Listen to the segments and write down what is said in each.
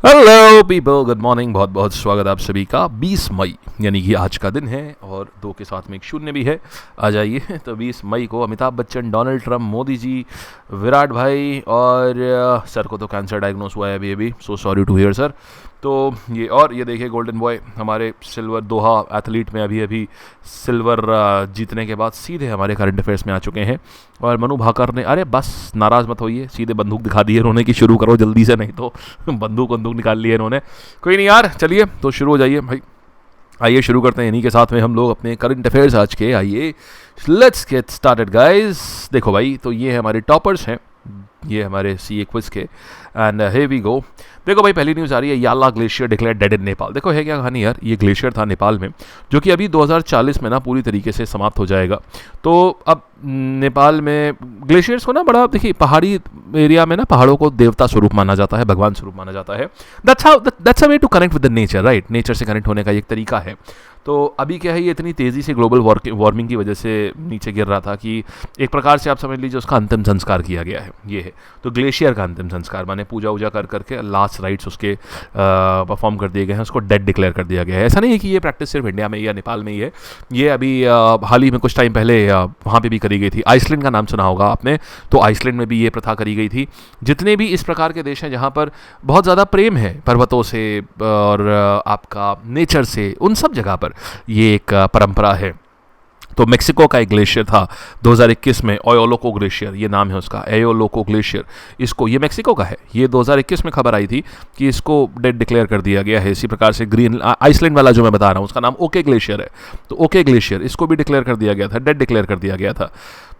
Hello people, good morning. बहुत बहुत स्वागत आप सभी का। 20 मई यानी कि आज का दिन है और 2 के साथ में एक शून्य भी है। आ जाइए। तो 20 मई को अमिताभ बच्चन, डोनाल्ड ट्रंप, मोदी जी, विराट भाई और सर को तो कैंसर डायग्नोस हुआ है अभी। So sorry to hear sir. तो ये देखिए गोल्डन बॉय हमारे सिल्वर दोहा एथलीट में अभी सिल्वर जीतने के बाद सीधे हमारे करंट अफेयर्स में आ चुके हैं। और मनु भाकर ने, अरे बस नाराज़ मत होइए, सीधे बंदूक दिखा दी है इन्होंने कि शुरू करो जल्दी से, नहीं तो बंदूक निकाल ली है इन्होंने। कोई नहीं यार, चलिए तो शुरू हो जाइए भाई। आइए शुरू करते हैं इन्हीं के साथ में हम लोग अपने करंट अफेयर्स आज के। आइए लेट्स गेट स्टार्टेड गाइस। देखो भाई, तो ये हमारे टॉपर्स हैं, ये हमारे सी ए क्विज के, एंड हे वी गो। देखो भाई, पहली न्यूज़ आ रही है, याला ग्लेशियर डिक्लेयर डेड इन नेपाल। देखो है क्या कहानी यार, ये ग्लेशियर था नेपाल में जो कि अभी 2040 में ना पूरी तरीके से समाप्त हो जाएगा। तो अब नेपाल में ग्लेशियर्स को ना बड़ा, देखिए पहाड़ी एरिया में ना पहाड़ों को देवता स्वरूप माना जाता है, भगवान स्वरूप माना जाता है। That's a way to connect with the nature, right. Nature से कनेक्ट होने का एक तरीका है। तो अभी क्या है, ये इतनी तेज़ी से ग्लोबल वार्मिंग की वजह से नीचे गिर रहा था कि एक प्रकार से आप समझ लीजिए उसका अंतिम संस्कार किया गया है। ये है तो ग्लेशियर का अंतिम संस्कार, माने पूजा वूजा कर करके लास्ट राइट्स उसके परफॉर्म कर दिए गए हैं, उसको डेड डिक्लेयर कर दिया गया है। ऐसा नहीं है कि ये प्रैक्टिस सिर्फ इंडिया में या नेपाल में ही है, ये अभी हाल ही में कुछ टाइम पहले वहाँ पे भी करी गई थी। आइसलैंड का नाम सुना होगा आपने, तो आइसलैंड में भी ये प्रथा करी गई थी। जितने भी इस प्रकार के देश हैं जहाँ पर बहुत ज़्यादा प्रेम है पर्वतों से और आपका नेचर से, उन सब जगह पर ये एक परंपरा है। तो मेक्सिको का एक ग्लेशियर था 2021 में, ओयोलोको ग्लेशियर ये नाम है उसका, ओयोलोको ग्लेशियर। इसको, ये मेक्सिको का है, ये 2021 में खबर आई थी कि इसको डेड डिक्लेयर कर दिया गया है। इसी प्रकार से ग्रीन आइसलैंड वाला जो मैं बता रहा हूँ उसका नाम ओके ग्लेशियर है, तो ओके ग्लेशियर इसको भी डिक्लेयर कर दिया गया था, डेड डिक्लेयर कर दिया गया था।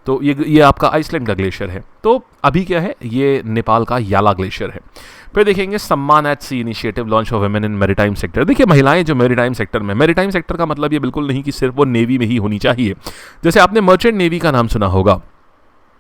तो ये आपका आइसलैंड का ग्लेशियर है। तो अभी क्या है, ये नेपाल का याला ग्लेशियर है। फिर देखेंगे Samman at sea initiative launch for women in maritime sector. देखिए महिलाएं जो मैरीटाइम सेक्टर में, मैरीटाइम सेक्टर का मतलब ये बिल्कुल नहीं कि सिर्फ वो नेवी में ही होनी चाहिए। जैसे आपने मर्चेंट नेवी का नाम सुना होगा।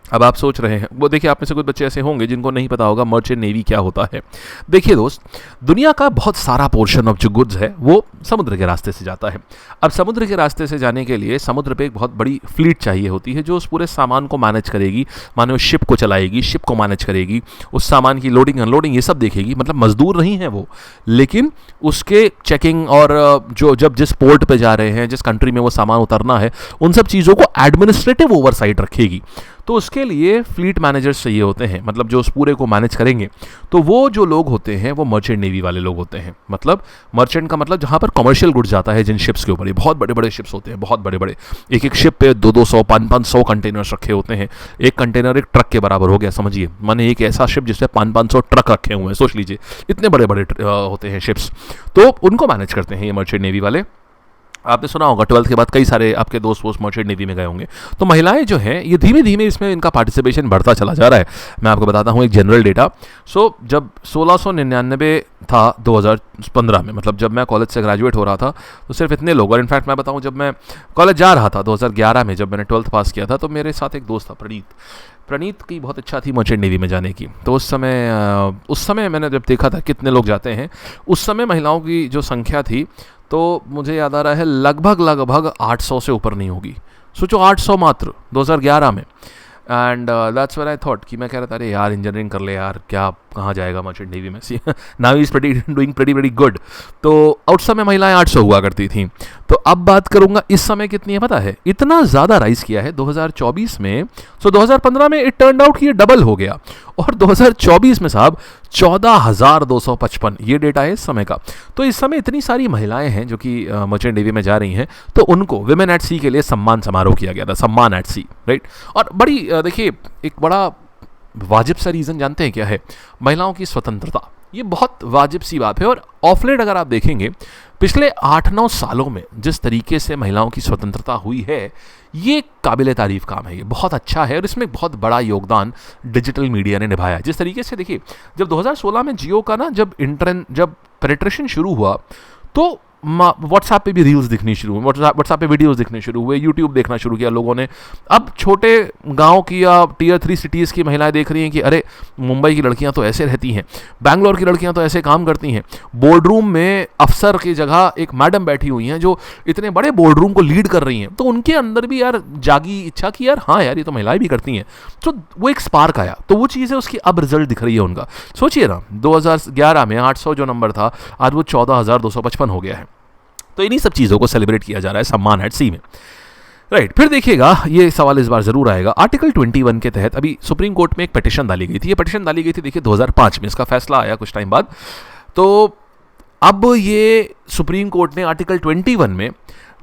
अब आप सोच रहे हैं, वो देखिए आप में से कुछ बच्चे ऐसे होंगे जिनको नहीं पता होगा मर्चेंट नेवी क्या होता है। देखिए दोस्त, दुनिया का बहुत सारा पोर्शन ऑफ जो गुड्स है वो समुद्र के रास्ते से जाता है। अब समुद्र के रास्ते से जाने के लिए समुद्र पे एक बहुत बड़ी फ्लीट चाहिए होती है जो उस पूरे सामान को मैनेज करेगी, माने उस शिप को चलाएगी, शिप को मैनेज करेगी, उस सामान की लोडिंग अनलोडिंग ये सब देखेगी। मतलब मजदूर नहीं है वो, लेकिन उसके चेकिंग और जो जब जिस पोर्ट पे जा रहे हैं, जिस कंट्री में वो सामान उतरना है, उन सब चीज़ों को एडमिनिस्ट्रेटिव ओवरसाइट रखेगी। तो उसके लिए फ्लीट मैनेजर्स चाहिए होते हैं, मतलब जो उस पूरे को मैनेज करेंगे। तो वो जो लोग होते हैं वो मर्चेंट नेवी वाले लोग होते हैं। मतलब मर्चेंट का मतलब जहाँ पर कमर्शियल गुड्स जाता है, जिन शिप्स के ऊपर, ये बहुत बड़े बड़े शिप्स होते हैं, बहुत बड़े बड़े, एक एक शिप पे 200 500 कंटेनर्स रखे होते हैं। एक कंटेनर एक ट्रक के बराबर हो गया समझिए, माने एक ऐसा शिप जिसमें 500 ट्रक रखे हुए हैं, सोच लीजिए इतने बड़े बड़े होते हैं शिप्स। तो उनको मैनेज करते हैं ये मर्चेंट नेवी वाले। आपने सुना होगा 12th के बाद कई सारे आपके दोस्त वोस्त मर्चेंट नेवी में गए होंगे। तो महिलाएं जो हैं ये धीमे धीमे इसमें इनका पार्टिसिपेशन बढ़ता चला जा रहा है। मैं आपको बताता हूँ एक जनरल डेटा। जब 1699 था 2015 में, मतलब जब मैं कॉलेज से ग्रेजुएट हो रहा था, तो सिर्फ इतने लोग, और इनफैक्ट मैं बताऊँ जब मैं कॉलेज जा रहा था 2011 में, जब मैंने 12th पास किया था, तो मेरे साथ एक दोस्त था प्रणीत की बहुत इच्छा थी मर्चेंट नेवी में जाने की। तो उस समय मैंने जब देखा था कितने लोग जाते हैं, उस समय महिलाओं की जो संख्या थी, तो मुझे याद आ रहा है लगभग 800 से ऊपर नहीं होगी। सोचो 800 मात्र 2011 में। And that's when I thought कि मैं कह रहा था अरे यार इंजीनियरिंग कर ले यार, क्या कहाँ जाएगा मर्चेंट नेवी में। Now is doing pretty good. तो उस समय महिलाएं 800 हुआ करती थी। तो अब बात करूंगा इस समय कितनी है पता है, इतना ज़्यादा राइज किया है 2024 में। 2015 में इट टर्न आउट कि ये डबल हो गया, और 2024 में साहब 14,255 ये डेटा है इस समय का। तो इस समय इतनी सारी महिलाएं हैं जो कि मर्चेंट नेवी में जा रही हैं, तो उनको विमेन एट सी के लिए सम्मान समारोह किया गया था, सम्मान एट सी, राइट। और बड़ी देखिए एक बड़ा वाजिब सा रीज़न जानते हैं क्या है, महिलाओं की स्वतंत्रता। ये बहुत वाजिब सी बात है। और ऑफलेट अगर आप देखेंगे पिछले 8-9 सालों में जिस तरीके से महिलाओं की स्वतंत्रता हुई है, ये काबिल तारीफ काम है, ये बहुत अच्छा है। और इसमें बहुत बड़ा योगदान डिजिटल मीडिया ने निभाया। जिस तरीके से देखिए, जब 2016 में जियो का ना जब पेनिट्रेशन शुरू हुआ, तो व्हाट्सएप पे भी रील्स दिखनी शुरू हुई, व्हाट्सएप पे वीडियोस दिखने शुरू हुए, यूट्यूब देखना शुरू किया लोगों ने। अब छोटे गांव की या टियर 3 सिटीज़ की महिलाएं देख रही हैं कि अरे मुंबई की लड़कियां तो ऐसे रहती हैं, बैंगलोर की लड़कियां तो ऐसे काम करती हैं। बोर्ड रूम में अफसर की जगह एक मैडम बैठी हुई हैं जो इतने बड़े बोर्ड रूम को लीड कर रही हैं, तो उनके अंदर भी यार जागी इच्छा कि यार हाँ यार ये तो महिलाएं भी करती हैं। तो वो एक स्पार्क आया, तो वो चीज़ है उसकी अब रिजल्ट दिख रही है उनका। सोचिए ना, 2011 में 800 जो नंबर था आज वो 14,255 हो गया है। तो इन्हीं सब चीज़ों को सेलिब्रेट किया जा रहा है सम्मान एट सी में, राइट। फिर देखिएगा, ये सवाल इस बार जरूर आएगा, आर्टिकल 21 के तहत अभी सुप्रीम कोर्ट में एक पिटिशन डाली गई थी। ये पिटिशन डाली गई थी देखिए 2005 में, इसका फैसला आया कुछ टाइम बाद। तो अब ये सुप्रीम कोर्ट ने आर्टिकल 21 में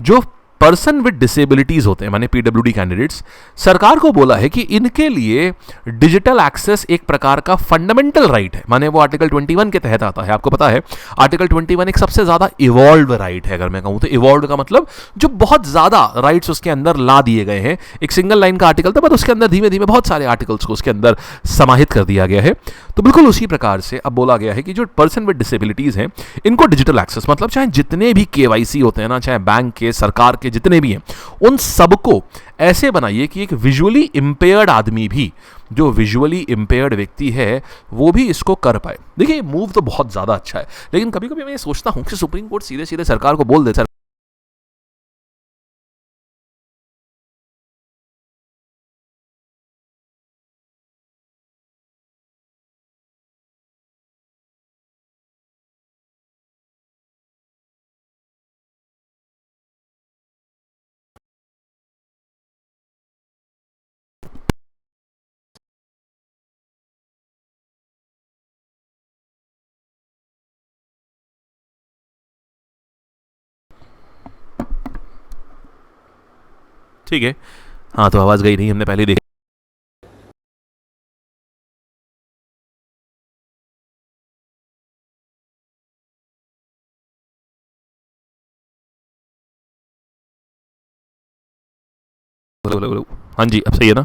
जो पर्सन विद डिसेबिलिटीज होते हैं, माने पीडब्ल्यूडी कैंडिडेट्स, सरकार को बोला है कि इनके लिए डिजिटल एक्सेस एक प्रकार का फंडामेंटल राइट है। माने वो आर्टिकल 21 के तहत आता है। आपको पता है आर्टिकल 21 एक सबसे ज्यादा इवॉल्व राइट है। अगर मैं कहूं तो इवॉल्व का मतलब जो बहुत ज्यादा राइट्स उसके अंदर ला दिए गए हैं। एक सिंगल लाइन का आर्टिकल था, बट उसके अंदर धीमे धीमे बहुत सारे आर्टिकल्स को उसके अंदर समाहित कर दिया गया है। तो बिल्कुल उसी प्रकार से अब बोला गया है कि जो पर्सन विद डिसेबिलिटीज हैं इनको डिजिटल एक्सेस, मतलब चाहे जितने भी केवाईसी होते हैं ना, चाहे बैंक के, सरकार के जितने भी हैं, उन सबको ऐसे बनाइए कि एक विजुअली इंपेयर्ड आदमी भी, जो विजुअली इंपेयर्ड व्यक्ति है, वो भी इसको कर पाए। देखिए मूव तो बहुत ज्यादा अच्छा है, लेकिन कभी कभी मैं ये सोचता हूं कि सुप्रीम कोर्ट सीधे सीधे सरकार को बोल दे, ठीक है। हाँ तो आवाज गई नहीं, हमने पहले देखा। हाँ जी अब सही है ना,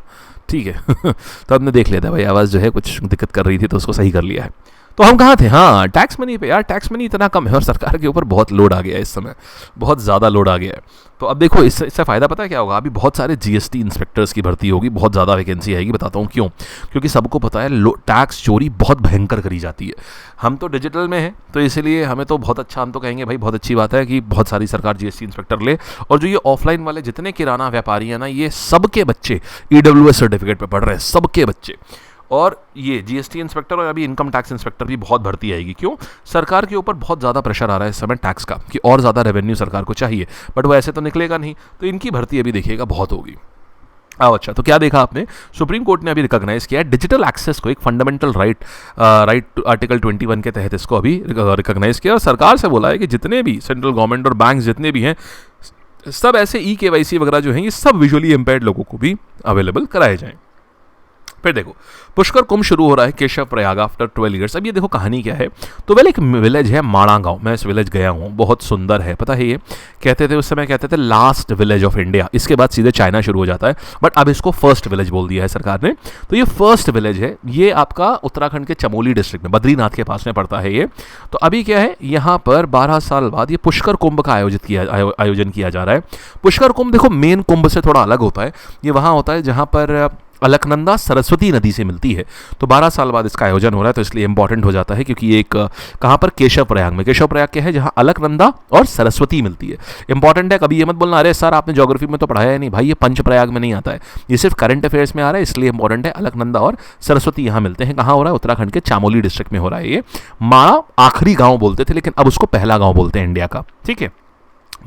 ठीक है। तो हमने देख लिया था भाई, आवाज़ जो है कुछ दिक्कत कर रही थी तो उसको सही कर लिया है। तो हम कहाँ थे, हाँ टैक्स मनी पे। यार टैक्स मनी इतना कम है और सरकार के ऊपर बहुत लोड आ गया है इस समय, बहुत ज़्यादा लोड आ गया है। तो अब देखो इससे फ़ायदा पता है क्या होगा, अभी बहुत सारे जीएसटी इंस्पेक्टर्स की भर्ती होगी, बहुत ज़्यादा वैकेंसी आएगी। बताता हूँ क्यों, क्योंकि सबको पता है टैक्स चोरी बहुत भयंकर करी जाती है। हम तो डिजिटल में हैं तो इसीलिए हमें तो बहुत अच्छा, हम तो कहेंगे भाई बहुत अच्छी बात है कि बहुत सारी सरकार जीएसटी इंस्पेक्टर ले। और जो ये ऑफलाइन वाले जितने किराना व्यापारी हैं ना, ये सबके बच्चे ईडब्ल्यूएस सर्टिफिकेट पे पढ़ रहे हैं, सबके बच्चे। और ये जीएसटी इंस्पेक्टर और अभी इनकम टैक्स इंस्पेक्टर भी बहुत भर्ती आएगी। क्यों, सरकार के ऊपर बहुत ज़्यादा प्रेशर आ रहा है इस समय टैक्स का कि और ज़्यादा रेवेन्यू सरकार को चाहिए, बट वो ऐसे तो निकलेगा नहीं। तो इनकी भर्ती अभी देखिएगा बहुत होगी। अच्छा, तो क्या देखा आपने, सुप्रीम कोर्ट ने अभी रिकॉग्नाइज किया है डिजिटल एक्सेस को एक फंडामेंटल राइट, आर्टिकल 21 के तहत इसको अभी रिकॉग्नाइज किया। और सरकार से बोला है कि जितने भी सेंट्रल गवर्नमेंट और बैंक जितने भी हैं, सब ऐसे ई केवाईसी वगैरह जो हैं, ये सब विजुअली इम्पेयर्ड लोगों को भी अवेलेबल कराए जाएं। फिर देखो पुष्कर कुंभ शुरू हो रहा है केशव प्रयाग आफ्टर 12 ईयर्स। अब ये देखो कहानी क्या है, तो वेल एक विलेज है माणा गांव, मैं इस विलेज गया हूँ, बहुत सुंदर है। पता है ये कहते थे उस समय, कहते थे लास्ट विलेज ऑफ इंडिया, इसके बाद सीधे चाइना शुरू हो जाता है, बट अब इसको फर्स्ट विलेज बोल दिया है सरकार ने। तो ये फर्स्ट विलेज है, ये आपका उत्तराखंड के चमोली डिस्ट्रिक्ट में बद्रीनाथ के पास में पड़ता है ये। तो अभी क्या है, यहाँ पर 12 साल बाद ये पुष्कर कुंभ का आयोजन किया जा रहा है। पुष्कर कुंभ देखो मेन कुंभ से थोड़ा अलग होता है, ये वहाँ होता है जहाँ पर अलकनंदा सरस्वती नदी से मिलती है। तो 12 साल बाद इसका आयोजन हो रहा है, तो इसलिए इंपॉर्टेंट हो जाता है क्योंकि एक कहाँ पर, केशव प्रयाग में। केशव प्रयाग क्या है, जहाँ अलकनंदा और सरस्वती मिलती है। इंपॉर्टेंट है, कभी ये मत बोलना अरे सर आपने ज्योग्राफी में तो पढ़ाया है नहीं, भाई ये पंच प्रयाग में नहीं आता है, ये सिर्फ करंट अफेयर्स में आ रहा है, इसलिए इंपॉर्टेंट है। अलकनंदा और सरस्वती यहाँ मिलते हैं, कहाँ हो रहा है, उत्तराखंड के चामोली डिस्ट्रिक्ट में हो रहा है ये। माणा आखिरी गाँव बोलते थे, लेकिन अब उसको पहला गाँव बोलते हैं इंडिया का, ठीक है।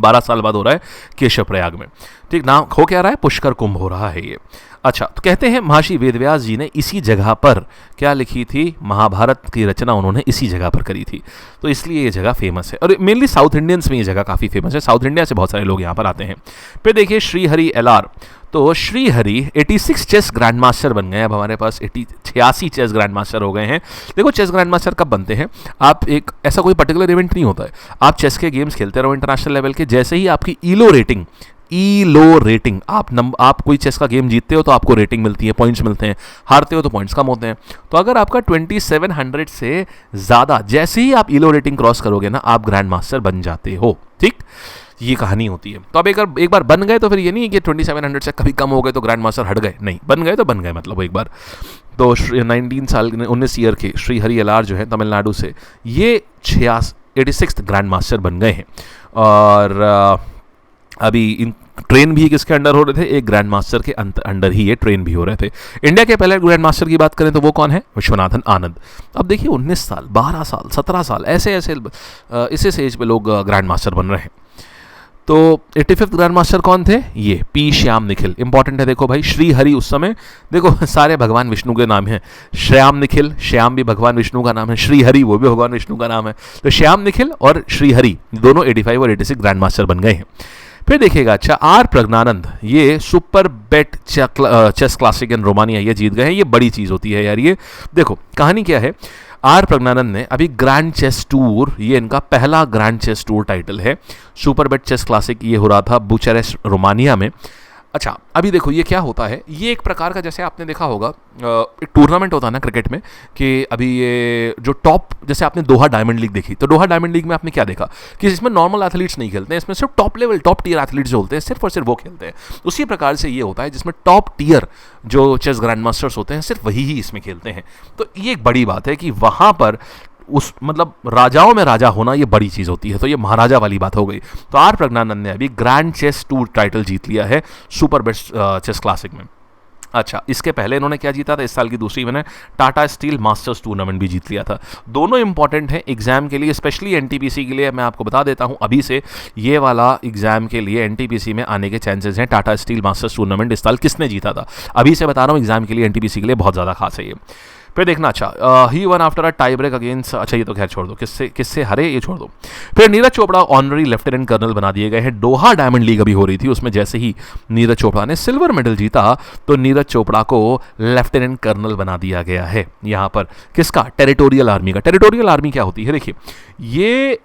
12 साल बाद हो रहा है केशव प्रयाग में, ठीक। नाम हो क्या रहा है, पुष्कर कुंभ हो रहा है ये। अच्छा, तो कहते हैं महर्षि वेदव्यास जी ने इसी जगह पर क्या लिखी थी, महाभारत की रचना उन्होंने इसी जगह पर करी थी, तो इसलिए ये जगह फेमस है। और मेनली साउथ इंडियंस में ये जगह काफ़ी फेमस है, साउथ इंडिया से बहुत सारे लोग यहाँ पर आते हैं। फिर देखिए श्रीहरि एलआर, तो श्रीहरि 86 चेस ग्रैंड मास्टर बन गए। अब हमारे पास 86 चेस ग्रैंड मास्टर हो गए हैं। देखो चेस ग्रैंड मास्टर कब बनते हैं, आप एक ऐसा कोई पर्टिकुलर इवेंट नहीं होता है, आप चेस के गेम्स खेलते रहो इंटरनेशनल लेवल के, जैसे ही आपकी ईलो रेटिंग आप कोई चेस का गेम जीतते हो तो आपको रेटिंग मिलती है, पॉइंट्स मिलते हैं, हारते हो तो पॉइंट्स कम होते हैं। तो अगर आपका 2700 से ज़्यादा, जैसे ही आप ईलो रेटिंग क्रॉस करोगे ना, आप ग्रैंड मास्टर बन जाते हो, ठीक, ये कहानी होती है। तो अब एक बार बन गए तो फिर ये नहीं है कि 2700 से कभी कम हो गए तो ग्रैंड मास्टर हट गए, नहीं, बन गए तो बन गए, मतलब एक बार। तो 19 ईयर के श्री हरि एल जो है तमिलनाडु से, ये 86 ग्रैंड मास्टर बन गए हैं। और अभी इन ट्रेन भी किसके अंडर हो रहे थे, एक ग्रैंड मास्टर के अंडर ही ये ट्रेन भी हो रहे थे। इंडिया के पहले ग्रैंड मास्टर की बात करें तो वो कौन है, विश्वनाथन आनंद। अब देखिए 19 साल, 12 साल, 17 साल, ऐसे इस एज पे लोग ग्रैंड मास्टर बन रहे हैं। तो 85th ग्रैंड मास्टर कौन थे, ये पी श्याम निखिल। इंपॉर्टेंट है, देखो भाई, श्री हरि उस समय, देखो सारे भगवान विष्णु के नाम हैं। श्याम निखिल, श्याम भी भगवान विष्णु का नाम है, श्री हरि वो भी भगवान विष्णु का नाम है। तो श्याम निखिल और श्री हरि दोनों 85 और 86 ग्रैंड मास्टर बन गए हैं। फिर देखिएगा, अच्छा, आर प्रज्ञानंद, ये Superbet chess classic in Romania ये जीत गए हैं। ये बड़ी चीज़ होती है यार। ये देखो कहानी क्या है, आर प्रज्ञानंद ने अभी ग्रैंड चेस टूर, ये इनका पहला ग्रैंड चेस टूर टाइटल है। सुपर बेट चेस क्लासिक ये हो रहा था बुचारेस्ट रोमानिया में। अच्छा, अभी देखो ये क्या होता है, ये एक प्रकार का, जैसे आपने देखा होगा एक टूर्नामेंट होता है ना क्रिकेट में, कि अभी ये जो टॉप, जैसे आपने दोहा डायमंड लीग देखी, तो दोहा डायमंड लीग में आपने क्या देखा कि इसमें नॉर्मल एथलीट्स नहीं खेलते हैं, इसमें सिर्फ top level, top tier athletes जो होते हैं सिर्फ और सिर्फ वो खेलते हैं। उसी प्रकार से ये होता है जिसमें टॉप टियर जो चेस ग्रैंड मास्टर्स होते हैं सिर्फ वही ही इसमें खेलते हैं। तो ये एक बड़ी बात है कि वहाँ पर उस मतलब राजाओं में राजा होना ये बड़ी चीज़ होती है। तो ये महाराजा वाली बात हो गई। तो आर प्रज्ञानंद ने अभी ग्रैंड चेस टूर टाइटल जीत लिया है सुपर बेट चेस क्लासिक में। अच्छा, इसके पहले इन्होंने क्या जीता था, इस साल की दूसरी मैंने टाटा स्टील मास्टर्स टूर्नामेंट भी जीत लिया था। दोनों इंपॉर्टेंट हैं एग्जाम के लिए, स्पेशली एनटीपीसी के लिए। मैं आपको बता देता हूं अभी से, ये वाला एग्जाम के लिए एनटीपीसी में आने के चांसेस हैं। टाटा स्टील मास्टर्स टूर्नामेंट इस साल किसने जीता था, अभी से बता रहा हूँ, एग्जाम के लिए एनटीपीसी के लिए बहुत ज़्यादा खास है ये। फिर देखना, अच्छा, he won after a tie break against, अच्छा ये तो खैर छोड़ दो, किससे हरे ये छोड़ दो। फिर Neeraj Chopra honorary lieutenant colonel बना दिए गए हैं। दोहा डायमंड लीग अभी हो रही थी, उसमें जैसे ही नीरज चोपड़ा ने सिल्वर मेडल जीता तो नीरज चोपड़ा को लेफ्टिनेंट कर्नल बना दिया गया है। यहाँ पर किसका, टेरिटोरियल आर्मी का। टेरिटोरियल आर्मी क्या होती है, देखिए, ये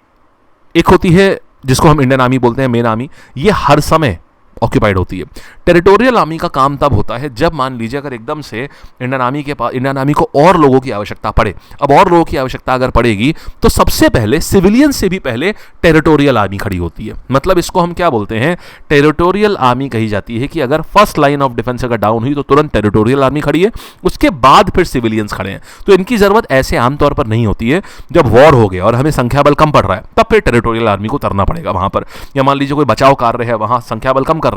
एक होती है जिसको हम इंडियन आर्मी बोलते हैं, मेन आर्मी, ये हर समय ऑक्यूपाइड होती है। टेरिटोरियल आर्मी का काम तब होता है जब मान लीजिए अगर एकदम से इंडियन आर्मी को और लोगों की आवश्यकता पड़े। अब और लोगों की आवश्यकता अगर पड़ेगी तो सबसे पहले सिविलियन से भी पहले टेरिटोरियल आर्मी खड़ी होती है। मतलब इसको हम क्या बोलते हैं, टेरिटोरियल आर्मी कही जाती है कि अगर फर्स्ट लाइन ऑफ डिफेंस अगर डाउन हुई तो तुरंत टेरिटोरियल आर्मी खड़ी है, उसके बाद फिर सिविलियंस खड़े हैं। तो इनकी जरूरत ऐसे आमतौर पर नहीं होती है, जब वॉर हो गया और हमें संख्या बल कम पड़ रहा है तब फिर टेरिटोरियल आर्मी को उतरना पड़ेगा वहां पर। या मान लीजिए कोई बचाव कार्य है, वहां संख्या बल कम पड़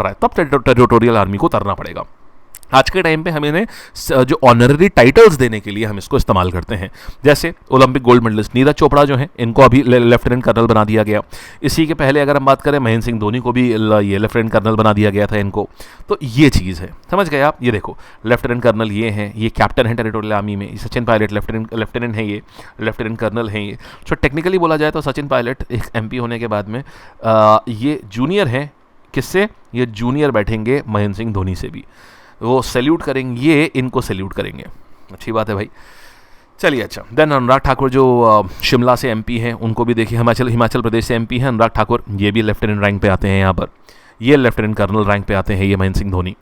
रहा है, तब टेरिटोरियल आर्मी को उतरना पड़ेगा। आज के टाइम पे हम इन्हें जो ऑनररी टाइटल्स देने के लिए हम इसको इस्तेमाल करते हैं। जैसे Olympic gold medallist Neeraj Chopra जो हैं, इनको अभी लेफ्टिनेंट कर्नल बना दिया गया। इसी के पहले अगर हम बात करें, महेंद्र सिंह धोनी को भी ये लेफ्टिनेंट कर्नल बना दिया गया था इनको। तो ये चीज़ है, समझ गए आप। ये देखो, लेफ्टिनेंट कर्नल ये हैं, ये कैप्टन है टेरिटोरियल आर्मी में। सचिन पायलट लेफ्टिनेंट है, ये लेफ्टिनेंट कर्नल हैं ये। सो टेक्निकली बोला जाए तो सचिन पायलट एक MP होने के बाद में ये जूनियर हैं। किससे, ये जूनियर बैठेंगे महेंद्र सिंह धोनी से भी, वो सैल्यूट करेंगे, ये इनको सैल्यूट करेंगे। अच्छी बात है भाई। चलिए, अच्छा, देन अनुराग ठाकुर जो शिमला से MP हैं, उनको भी देखिए, हिमाचल प्रदेश से MP हैं अनुराग ठाकुर, ये भी लेफ्टिनेंट रैंक पे आते हैं यहाँ पर। ये लेफ्टिनेंट कर्नल रैंक पे आते हैं, ये महेंद्र सिंह धोनी।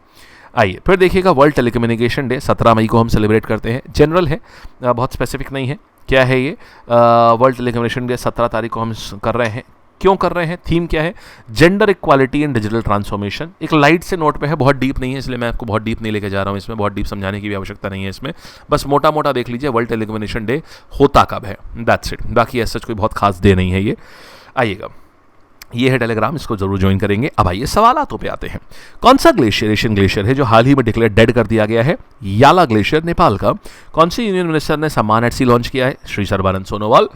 आइए फिर देखिएगा, वर्ल्ड टेलीकम्युनिकेशन डे 17 मई को हम सेलिब्रेट करते हैं। जनरल है, बहुत स्पेसिफिक नहीं है। क्या है ये वर्ल्ड टेलीकम्युनिकेशन डे 17 तारीख को हम कर रहे हैं। क्यों कर रहे हैं, थीम क्या है, gender equality and digital transformation. एक लाइट से नोट पे है, बहुत डीप नहीं है, इसलिए मैं आपको बहुत डीप नहीं लेके जा रहा हूँ इसमें, बहुत डीप समझाने की भी आवश्यकता नहीं है इसमें। बस मोटा मोटा देख लीजिए वर्ल्ड टेलीकम्युनिकेशन डे होता कब है, दैट्स इट। बाकी ऐसा कोई बहुत खास डे नहीं है ये। आइएगा, ये है टेलीग्राम, इसको जरूर ज्वाइन करेंगे। अब आइए सवालातों पे आते हैं। कौन सा ग्लेशियर एशियन ग्लेशियर है जो हाल ही में डिक्लेयर डेड कर दिया गया है? याला ग्लेशियर नेपाल का। कौन सी यूनियन मिनिस्टर ने सम्मान एट सी लॉन्च किया है? श्री सर्बानंद सोनोवाल।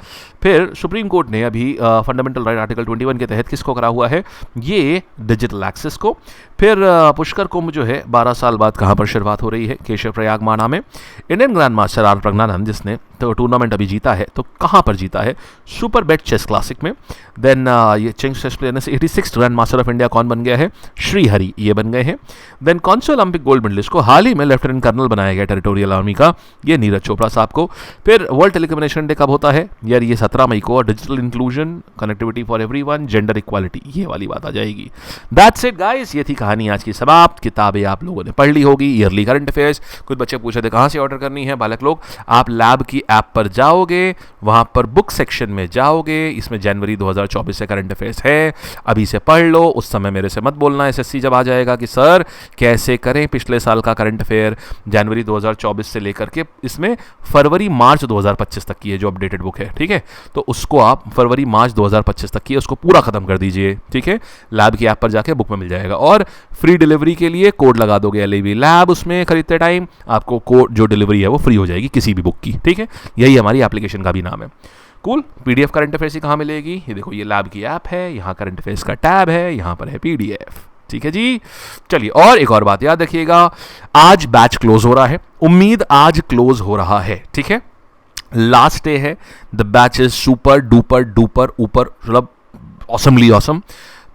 फिर सुप्रीम कोर्ट ने अभी फंडामेंटल राइट आर्टिकल 21 के तहत किसको करा हुआ है? ये डिजिटल एक्सेस को। फिर पुष्कर कुंभ जो है 12 साल बाद कहाँ पर शुरुआत हो रही है? केशव प्रयाग माना में। Indian grandmaster R Praggnanandhaa जिसने तो टूर्नामेंट अभी जीता है, तो कहाँ पर जीता है? सुपर बेट चेस क्लासिक में। देन ये चेस प्लेयर से 86 ग्रैंड मास्टर ऑफ इंडिया कौन बन गया है? श्रीहरि, ये बन गए हैं। देन कौन से ओलंपिक गोल्ड मेडलिस्ट को हाल ही में लेफ्टिनेंट कर्नल बनाया गया टेरिटोरियल आर्मी का? ये नीरज चोपड़ा साहब को। फिर वर्ल्ड टेलीकम्युनिकेशन डे कब होता है? यार ये 17 मई को। और digital inclusion, connectivity for everyone, gender equality, ये वाली बात आ जाएगी। दैट्स इट गाइस, ये थी कहानी आज की समाप्त। किताबें आप लोगों ने पढ़ ली होगी, ईयरली करंट अफेयर्स। कुछ बच्चे पूछे थे कहाँ से ऑर्डर करनी है बालक लोग। आप लैब की ऐप पर जाओगे, वहां पर बुक सेक्शन में जाओगे, इसमें जनवरी 2024 से करंट अफेयर्स है, अभी से पढ़ लो। उस समय मेरे से मत बोलना एसएससी जब आ जाएगा कि सर कैसे करें पिछले साल का करंट अफेयर जनवरी 2024 से लेकर के, इसमें फरवरी मार्च 2025 तक की है जो अपडेटेड बुक है, ठीक है। तो उसको आप फरवरी मार्च 2025 तक की है, उसको पूरा खत्म कर दीजिए, ठीक है। लैब की ऐप पर जाके बुक में मिल जाएगा। और फ्री डिलीवरी के लिए कोड लगा दोगे LAB लैब, उसमें खरीदते टाइम आपको कोड जो डिलीवरी है वो फ्री हो जाएगी किसी भी बुक की, ठीक है। यही हमारी एप्लीकेशन का भी नाम है। कूल। PDF करंट अफेयर्स ही कहाँ मिलेगी? ये देखो, ये लैब की ऐप है, यहाँ करंट अफेयर्स का टैब है, यहाँ पर है PDF, ठीक है जी। चलिए, और एक और बात याद रखिएगा, आज बैच क्लोज हो रहा है, उम्मीद आज क्लोज हो रहा है, ठीक है। लास्ट डे है, the batch is super duper duper ऊपर, मतलब ऑसमली ऑसम,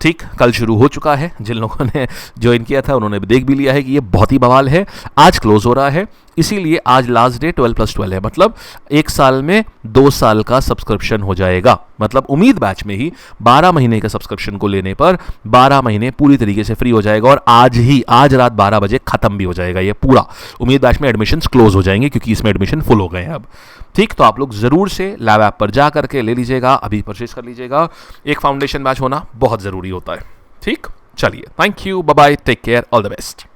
ठीक। कल शुरू हो चुका है, जिन लोगों ने ज्वाइन किया था उन्होंने देख भी लिया है कि ये बहुत ही बवाल है। आज क्लोज हो रहा है, इसीलिए आज लास्ट डे 12+12 है, मतलब एक साल में 2 साल का सब्सक्रिप्शन हो जाएगा। मतलब उम्मीद बैच में ही 12 महीने का सब्सक्रिप्शन को लेने पर 12 महीने पूरी तरीके से फ्री हो जाएगा। और आज रात 12 बजे खत्म भी हो जाएगा ये पूरा। उम्मीद बैच में एडमिशन्स क्लोज हो जाएंगे क्योंकि इसमें एडमिशन फुल हो गए हैं अब, ठीक। तो आप लोग जरूर से लैब ऐप पर जा करके ले लीजिएगा, अभी परचेज कर लीजिएगा। एक फाउंडेशन बैच होना बहुत जरूरी होता है, ठीक। चलिए, thank you, bye bye, take care, all the best.